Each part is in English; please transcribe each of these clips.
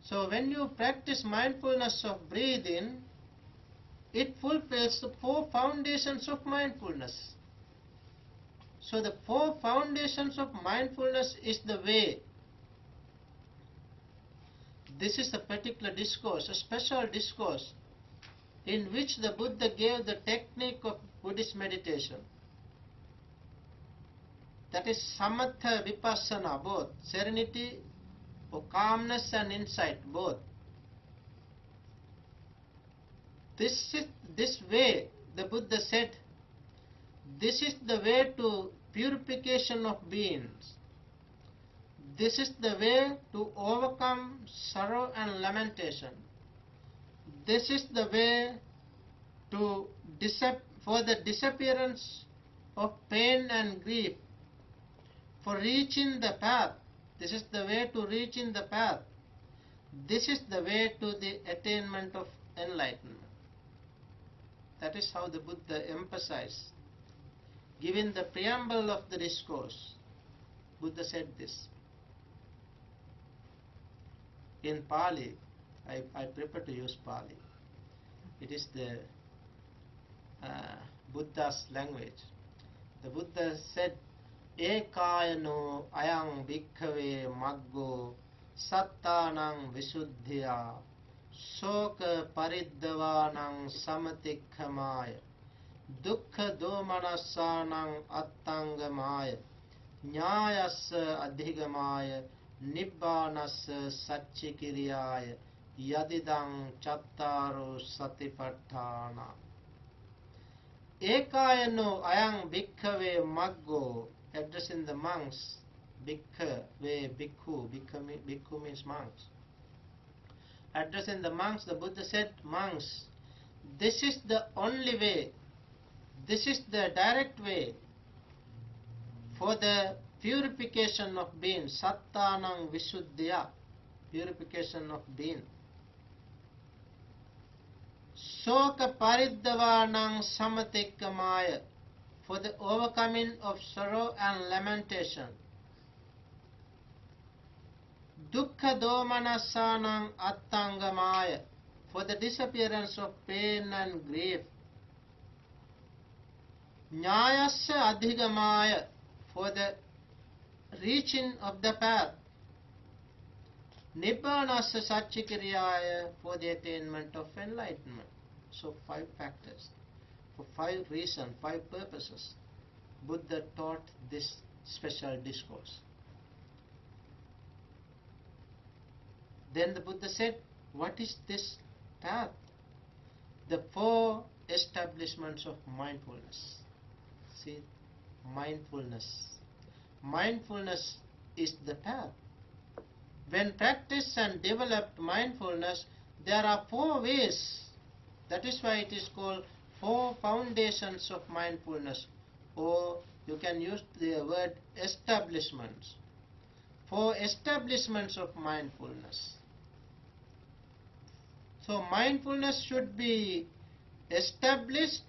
So when you practice mindfulness of breathing, it fulfills the 4 foundations of mindfulness. So the 4 foundations of mindfulness is the way. This is a particular discourse, a special discourse, in which the Buddha gave the technique of Buddhist meditation. That is samatha vipassana, both serenity or calmness and insight, both. This way, the Buddha said, this is the way to purification of beings. This is the way to overcome sorrow and lamentation. This is the way to for the disappearance of pain and grief, for reaching the path. This is the way to reaching the path. This is the way to the attainment of enlightenment. That is how the Buddha emphasized. Given the preamble of the discourse, Buddha said this. In Pali, I prefer to use Pali. It is the Buddha's language. The Buddha said, Ekayano ayang bhikkhave maggo sattanang visuddhya soka pariddavanang samatikhamaya dukkha domanassanang attangamaya nyayassa adhigamaya nibbanassa satchikiriyaya yadidang chattaro satipatthana. Ekayano ayang bhikkhave maggo, addressing the monks. Bhikkhave, bhikkhu, bhikkhu means monks. Addressing the monks, the Buddha said, monks, this is the only way, this is the direct way for the purification of being, sattanang visuddhya, purification of being. Soka pariddavanang samatikkamaya, for the overcoming of sorrow and lamentation. Dukkha domanassanang attangamaya, for the disappearance of pain and grief. Nyayassa adhigamaya, for the reaching of the path. Nibbanassa satchikiriyaya, for the attainment of enlightenment. So 5 factors. For 5 reasons, 5 purposes, Buddha taught this special discourse. Then the Buddha said, what is this path? The 4 establishments of mindfulness. See, mindfulness. Mindfulness is the path. When practiced and developed mindfulness, there are 4 ways. That is why it is called 4 foundations of mindfulness, or you can use the word establishments. 4 establishments of mindfulness. So mindfulness should be established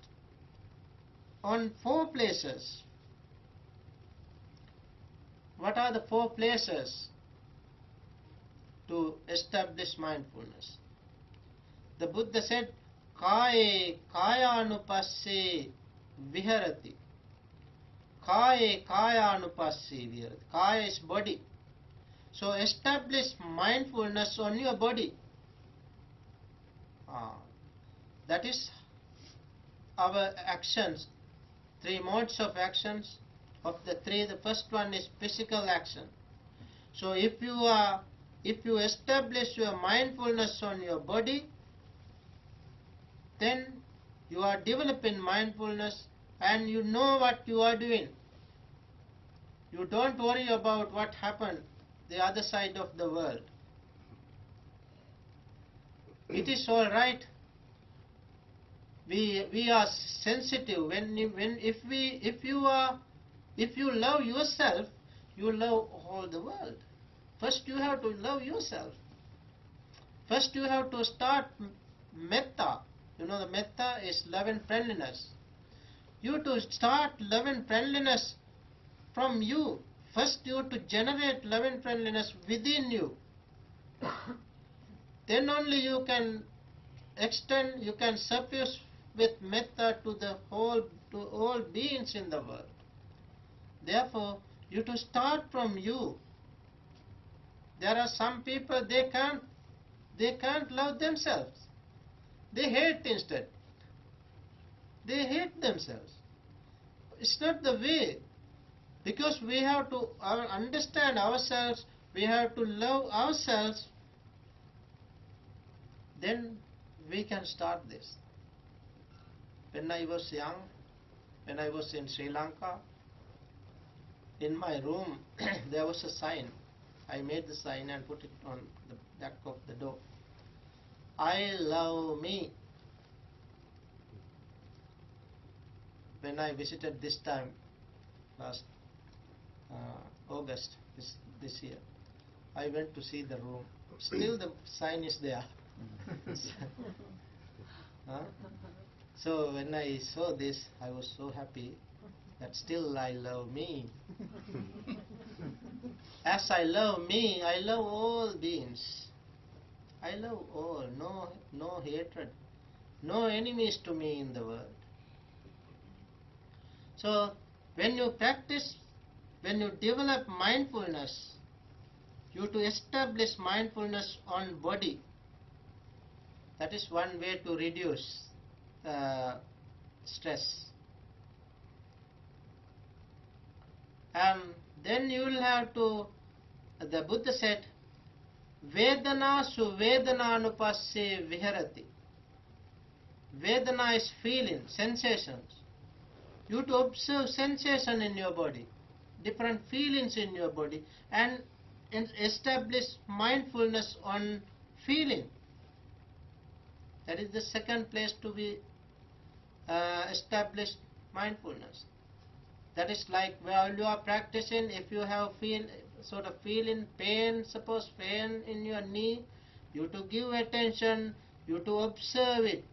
on 4 places. What are the 4 places to establish mindfulness? The Buddha said, Kaye kayanupasse viharati. Kaye kayanupasse viharati. Kaya is body. So establish mindfulness on your body. That is our actions. 3 modes of actions. Of the 3, the first one is physical action. So if you establish your mindfulness on your body, then you are developing mindfulness and you know what you are doing. You don't worry about what happened the other side of the world. It is all right. We are sensitive. If you love yourself, you love all the world. First you have to love yourself. First you have to start metta. You know, the metta is love and friendliness. You have to start love and friendliness from you. First you have to generate love and friendliness within you. then only you can extend, you can suffuse with metta to all beings in the world. Therefore, you to start from you. There are some people, they can't love themselves. They hate instead. They hate themselves. It's not the way. Because we have to understand ourselves, we have to love ourselves, then we can start this. When I was young, when I was in Sri Lanka, in my room there was a sign. I made the sign and put it on the back of the door. I love me. When I visited this time, last August this year, I went to see the room. Still the sign is there. So when I saw this, I was so happy that still I love me. As I love me, I love all beings. I love all. No hatred. No enemies to me in the world. So when you practice, when you develop mindfulness, you to establish mindfulness on body. That is one way to reduce stress. And then you will have to, the Buddha said, Vedana su Vedananupasye viharati. Vedana is feeling, sensations. You to observe sensation in your body, different feelings in your body, and establish mindfulness on feeling. That is the second place to be established mindfulness. That is like while you are practicing, if you have feeling pain, suppose pain in your knee, you to give attention, you to observe it,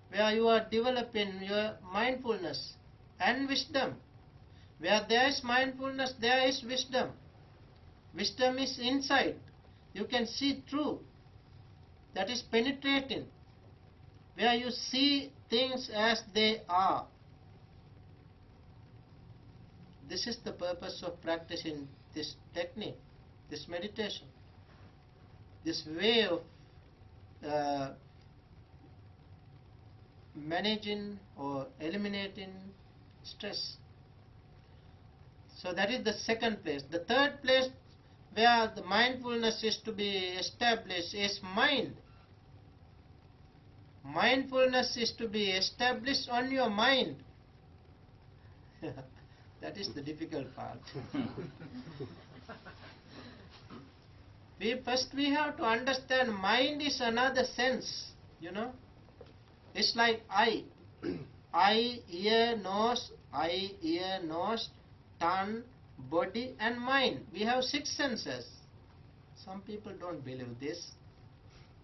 where you are developing your mindfulness and wisdom. Where there is mindfulness, there is wisdom. Wisdom is insight. You can see through. That is penetrating. Where you see things as they are. This is the purpose of practicing this technique, this meditation, this way of managing or eliminating stress. So that is the second place. The third place where the mindfulness is to be established is mind. Mindfulness is to be established on your mind. That is the difficult part. We have to understand mind is another sense, It's like eye. Eye, ear, nose, tongue, body and mind. We have 6 senses. Some people don't believe this.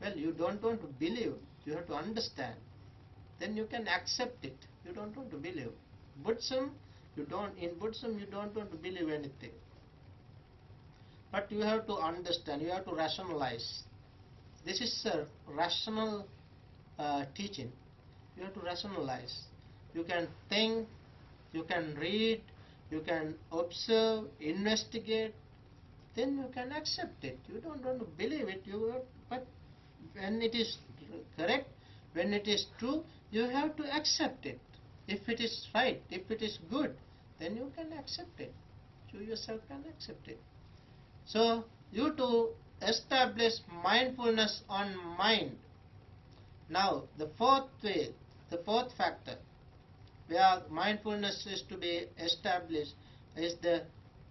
Well, you don't want to believe. You have to understand. Then you can accept it. You don't want to believe. In Buddhism, you don't want to believe anything. But you have to understand. You have to rationalize. This is a rational teaching. You have to rationalize. You can think, you can read, you can observe, investigate, then you can accept it. You don't want to believe it, but when it is correct, when it is true, you have to accept it. If it is right, if it is good, then you can accept it. You yourself can accept it. So, you to establish mindfulness on mind. Now, the fourth factor, where mindfulness is to be established, is the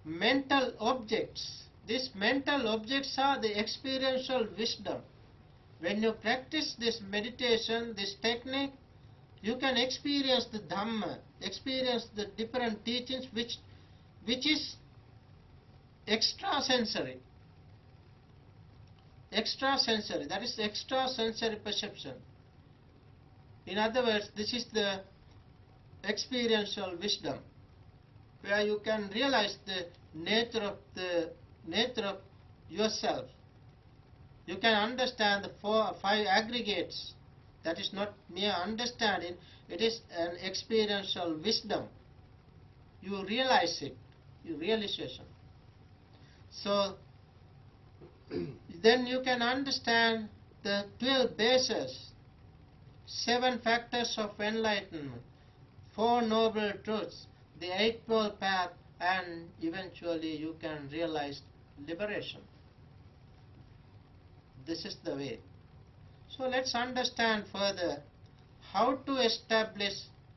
mental objects. These mental objects are the experiential wisdom. When you practice this meditation, this technique, you can experience the Dhamma, experience the different teachings which is extrasensory. Extrasensory, that is extrasensory perception. In other words, this is the experiential wisdom, where you can realize the nature of yourself. You can understand the 5 aggregates. That is not mere understanding, it is an experiential wisdom. You realize it, your realization. So then you can understand the 12 bases, 7 factors of enlightenment, 4 noble truths, the Eightfold Path, and eventually you can realize liberation. This is the way. So let's understand further how to establish